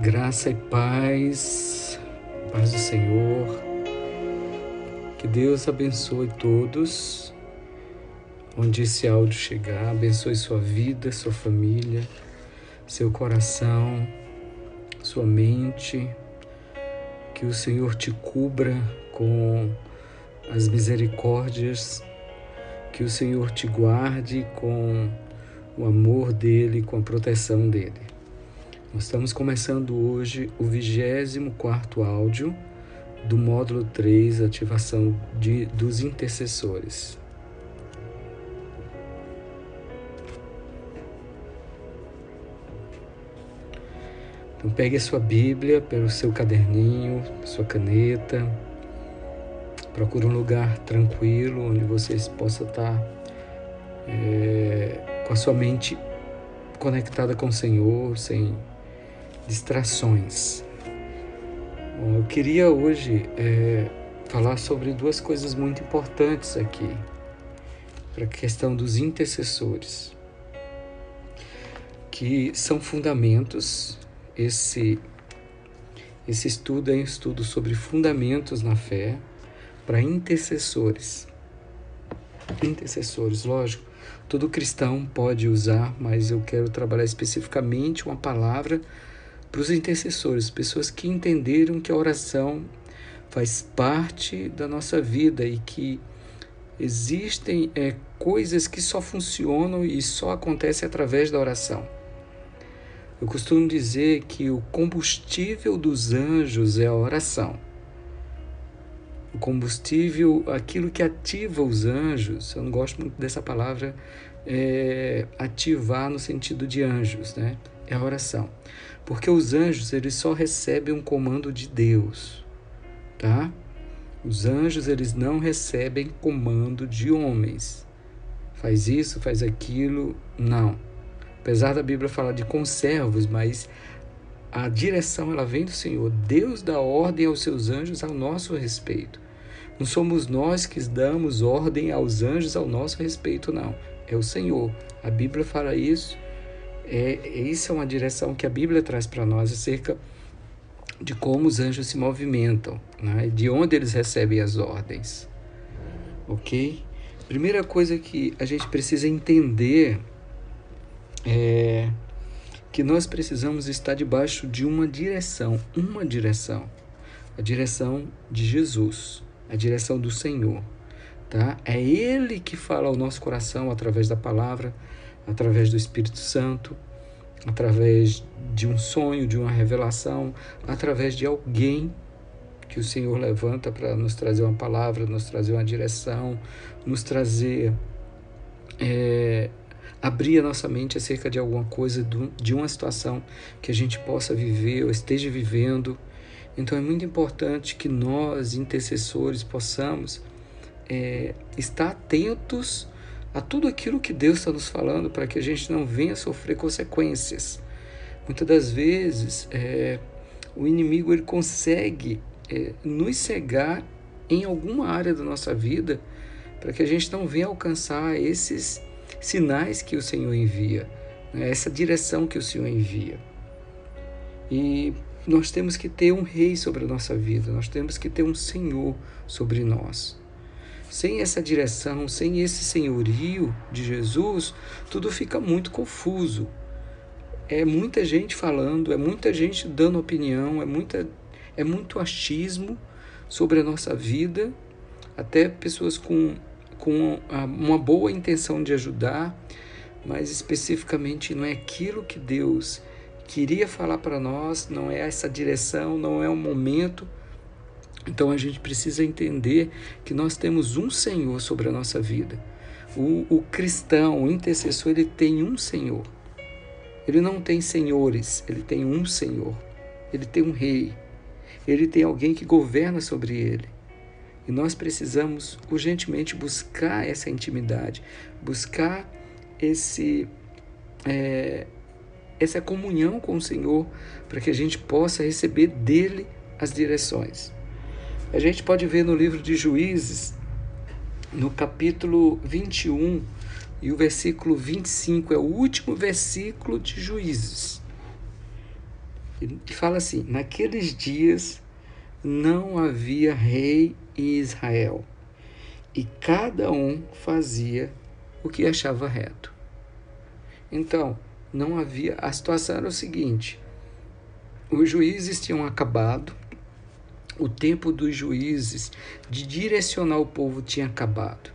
Graça e paz, paz do Senhor. Que Deus abençoe todos. Onde esse áudio chegar, abençoe sua vida, sua família, seu coração, sua mente. Que o Senhor te cubra com as misericórdias. Que o Senhor te guarde com o amor dEle, com a proteção dEle. Nós estamos começando hoje o 24º áudio do módulo 3, ativação dos intercessores. Então pegue a sua Bíblia, pelo seu caderninho, sua caneta, procure um lugar tranquilo, onde você possa estar com a sua mente conectada com o Senhor, sem distrações. Bom, eu queria hoje falar sobre duas coisas muito importantes aqui, para a questão dos intercessores, que são fundamentos. Esse estudo é um estudo sobre fundamentos na fé para intercessores. Intercessores, lógico, todo cristão pode usar, mas eu quero trabalhar especificamente uma palavra para os intercessores, pessoas que entenderam que a oração faz parte da nossa vida e que existem coisas que só funcionam e só acontecem através da oração. Eu costumo dizer que o combustível dos anjos é a oração. O combustível, aquilo que ativa os anjos, eu não gosto muito dessa palavra ativar no sentido de anjos, né? É a oração. Porque os anjos, eles só recebem um comando de Deus, tá? Os anjos, eles não recebem comando de homens. Faz isso, faz aquilo, não. Apesar da Bíblia falar de conservos, mas a direção, ela vem do Senhor. Deus dá ordem aos seus anjos ao nosso respeito. Não somos nós que damos ordem aos anjos ao nosso respeito, não. É o Senhor. A Bíblia fala isso. Isso é uma direção que a Bíblia traz para nós acerca de como os anjos se movimentam, né? De onde eles recebem as ordens. Ok? Primeira coisa que a gente precisa entender é que nós precisamos estar debaixo de uma direção, a direção de Jesus, a direção do Senhor, tá? É Ele que fala ao nosso coração através da palavra, através do Espírito Santo, através de um sonho, de uma revelação, através de alguém que o Senhor levanta para nos trazer uma palavra, nos trazer uma direção, nos trazer, abrir a nossa mente acerca de alguma coisa, de uma situação que a gente possa viver ou esteja vivendo. Então é muito importante que nós, intercessores, possamos estar atentos a tudo aquilo que Deus está nos falando, para que a gente não venha sofrer consequências. Muitas das vezes o inimigo ele consegue nos cegar em alguma área da nossa vida, para que a gente não venha alcançar esses sinais que o Senhor envia, né? Essa direção que o Senhor envia. E nós temos que ter um rei sobre a nossa vida, nós temos que ter um Senhor sobre nós. Sem essa direção, sem esse senhorio de Jesus, tudo fica muito confuso. É muita gente falando, é muita gente dando opinião, é muito achismo sobre a nossa vida, até pessoas com uma boa intenção de ajudar, mas especificamente não é aquilo que Deus queria falar para nós, não é essa direção, não é o momento. Então a gente precisa entender que nós temos um Senhor sobre a nossa vida. O cristão, o intercessor, ele tem um Senhor. Ele não tem senhores, ele tem um Senhor. Ele tem um rei. Ele tem alguém que governa sobre ele. E nós precisamos urgentemente buscar essa intimidade, buscar essa comunhão com o Senhor, para que a gente possa receber dele as direções. A gente pode ver no livro de Juízes, no capítulo 21 e o versículo 25, é o último versículo de Juízes. E fala assim: naqueles dias não havia rei em Israel, e cada um fazia o que achava reto. Então, não havia. A situação era o seguinte: os juízes tinham acabado, o tempo dos juízes de direcionar o povo tinha acabado.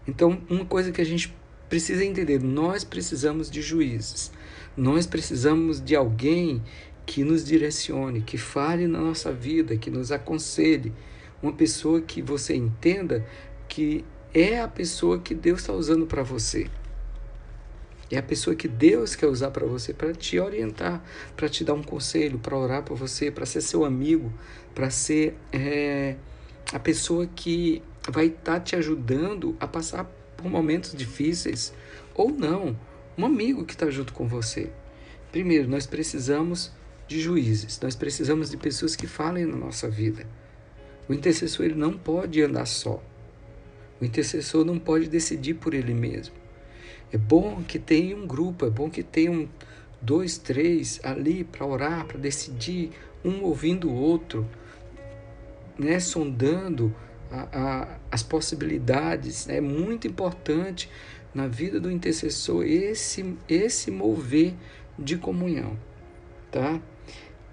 Então, uma coisa que a gente precisa entender: nós precisamos de juízes, nós precisamos de alguém que nos direcione, que fale na nossa vida, que nos aconselhe, uma pessoa que você entenda que é a pessoa que Deus está usando para você. É a pessoa que Deus quer usar para você, para te orientar, para te dar um conselho, para orar por você, para ser seu amigo, para ser a pessoa que vai estar te ajudando a passar por momentos difíceis ou não. Um amigo que está junto com você. Primeiro, nós precisamos de juízes, nós precisamos de pessoas que falem na nossa vida. O intercessor ele não pode andar só. O intercessor não pode decidir por ele mesmo. É bom que tenha um grupo, é bom que tenham 2, 3 ali para orar, para decidir, um ouvindo o outro, né, sondando as possibilidades. É muito importante na vida do intercessor esse mover de comunhão. Tá?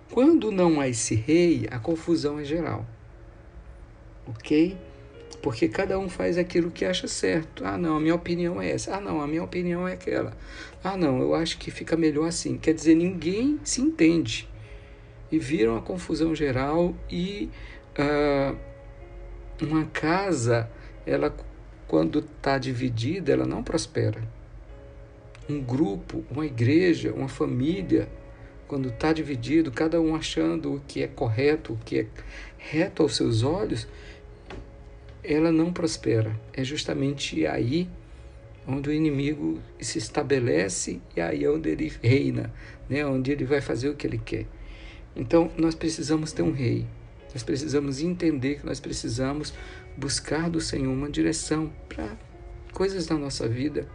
Quando não há esse rei, a confusão é geral. Ok? Porque cada um faz aquilo que acha certo. Ah, não, a minha opinião é essa. Ah, não, a minha opinião é aquela. Ah, não, eu acho que fica melhor assim. Quer dizer, ninguém se entende. E vira uma confusão geral e uma casa, ela quando está dividida, ela não prospera. Um grupo, uma igreja, uma família, quando está dividido, cada um achando o que é correto, o que é reto aos seus olhos, ela não prospera. É justamente aí onde o inimigo se estabelece e aí é onde ele reina, né? Onde ele vai fazer o que ele quer. Então, nós precisamos ter um rei. Nós precisamos entender que nós precisamos buscar do Senhor uma direção para coisas da nossa vida,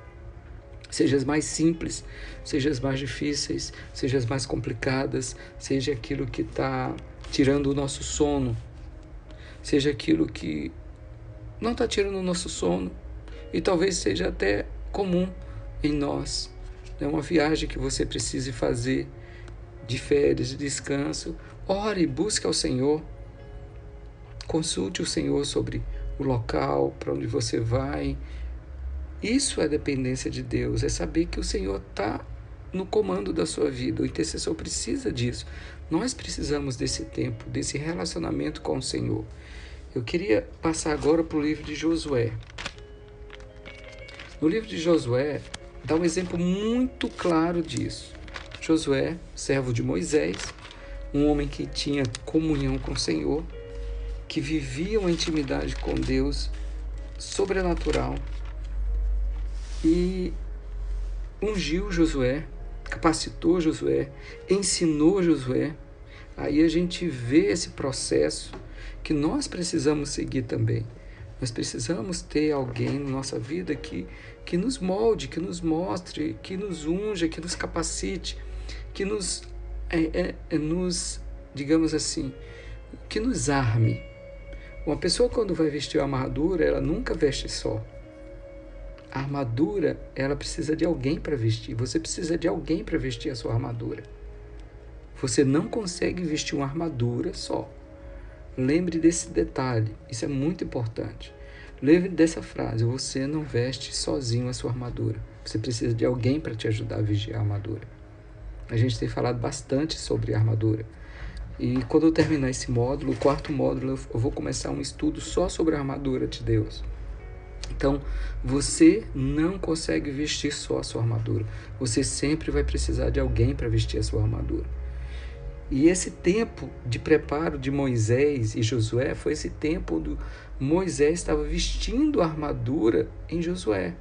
seja as mais simples, seja as mais difíceis, seja as mais complicadas, seja aquilo que está tirando o nosso sono, seja aquilo que não está tirando o nosso sono e talvez seja até comum em nós. É uma viagem que você precise fazer de férias, de descanso. Ore, busque ao Senhor. Consulte o Senhor sobre o local, para onde você vai. Isso é dependência de Deus, é saber que o Senhor está no comando da sua vida. O intercessor precisa disso. Nós precisamos desse tempo, desse relacionamento com o Senhor. Eu queria passar agora para o livro de Josué. No livro de Josué, dá um exemplo muito claro disso. Josué, servo de Moisés, um homem que tinha comunhão com o Senhor, que vivia uma intimidade com Deus sobrenatural e ungiu Josué, capacitou Josué, ensinou Josué. Aí a gente vê esse processo que nós precisamos seguir também. Nós precisamos ter alguém na nossa vida que nos molde, que nos mostre, que nos unja, que nos capacite, que nos digamos assim, que nos arme. Uma pessoa quando vai vestir a armadura, ela nunca veste só. A armadura, ela precisa de alguém para vestir. Você precisa de alguém para vestir a sua armadura. Você não consegue vestir uma armadura só. Lembre desse detalhe, isso é muito importante. Lembre dessa frase: você não veste sozinho a sua armadura. Você precisa de alguém para te ajudar a vestir a armadura. A gente tem falado bastante sobre armadura. E quando eu terminar esse módulo, o 4º módulo, eu vou começar um estudo só sobre a armadura de Deus. Então, você não consegue vestir só a sua armadura. Você sempre vai precisar de alguém para vestir a sua armadura. E esse tempo de preparo de Moisés e Josué foi esse tempo onde Moisés estava vestindo a armadura em Josué.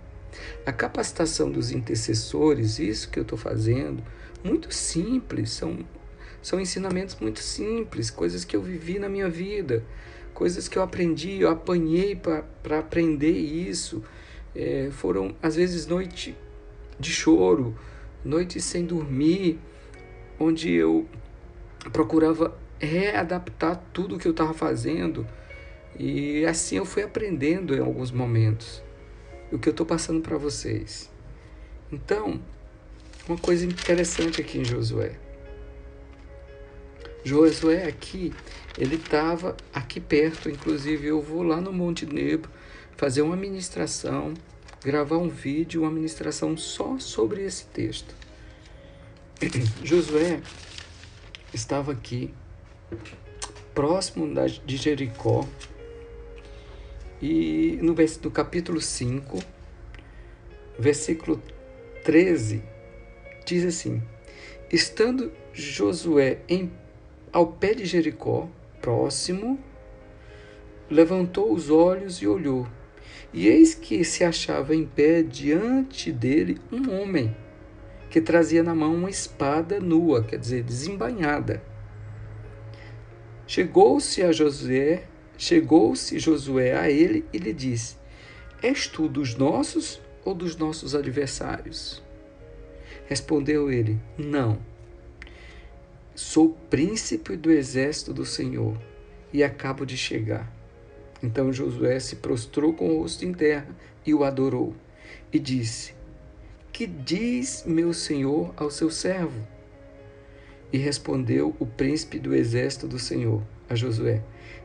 A capacitação dos intercessores, isso que eu estou fazendo, muito simples, são ensinamentos muito simples, coisas que eu vivi na minha vida, coisas que eu aprendi, eu apanhei para aprender isso. Foram, às vezes, noites de choro, noites sem dormir, onde eu procurava readaptar tudo que eu estava fazendo, e assim eu fui aprendendo em alguns momentos o que eu estou passando para vocês. Então, uma coisa interessante aqui em Josué. Josué aqui, ele estava aqui perto, inclusive eu vou lá no Monte Nebo fazer uma ministração, gravar um vídeo, uma ministração só sobre esse texto. Josué estava aqui, próximo de Jericó, e no capítulo 5, versículo 13, diz assim: estando Josué ao pé de Jericó, próximo, levantou os olhos e olhou, e eis que se achava em pé diante dele um homem, que trazia na mão uma espada nua, quer dizer, desembainhada. Chegou-se Josué a ele e lhe disse: és tu dos nossos ou dos nossos adversários? Respondeu ele: não. Sou príncipe do exército do Senhor e acabo de chegar. Então Josué se prostrou com o rosto em terra e o adorou. E disse: que diz meu senhor ao seu servo? E respondeu o príncipe do exército do Senhor a Josué: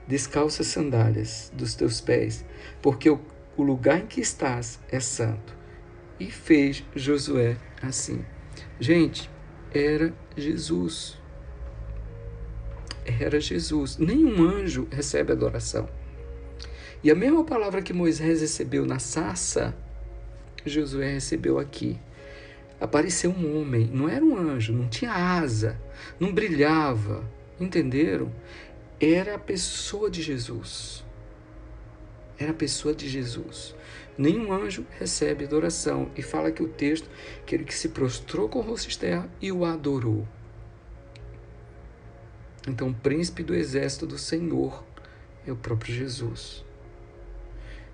descalça as sandálias dos teus pés, porque o lugar em que estás é santo. E fez Josué assim. Gente, era Jesus. Era Jesus. Nenhum anjo recebe adoração. E a mesma palavra que Moisés recebeu na sarça, Josué recebeu aqui. Apareceu um homem, não era um anjo, não tinha asa, não brilhava, entenderam? Era a pessoa de Jesus. Era a pessoa de Jesus. Nenhum anjo recebe adoração. E fala aqui o texto que ele que se prostrou com o rosto em terra e o adorou. Então, o príncipe do exército do Senhor é o próprio Jesus.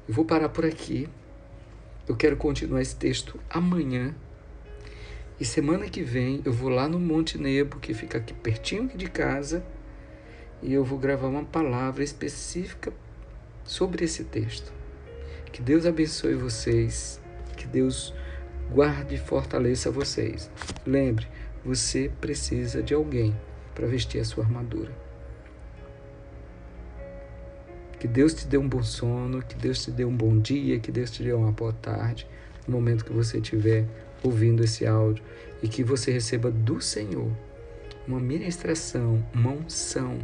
Eu vou parar por aqui. Eu quero continuar esse texto amanhã. E semana que vem eu vou lá no Monte Nebo, que fica aqui pertinho de casa, e eu vou gravar uma palavra específica sobre esse texto. Que Deus abençoe vocês, que Deus guarde e fortaleça vocês. Lembre, você precisa de alguém para vestir a sua armadura. Que Deus te dê um bom sono, que Deus te dê um bom dia, que Deus te dê uma boa tarde, no momento que você estiver ouvindo esse áudio, e que você receba do Senhor uma ministração, uma unção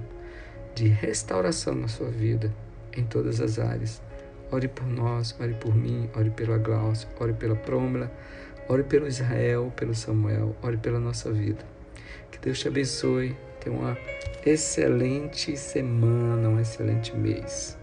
de restauração na sua vida, em todas as áreas. Ore por nós, ore por mim, ore pela Glaucia, ore pela Prômila, ore pelo Israel, pelo Samuel, ore pela nossa vida. Que Deus te abençoe, tenha uma excelente semana, um excelente mês.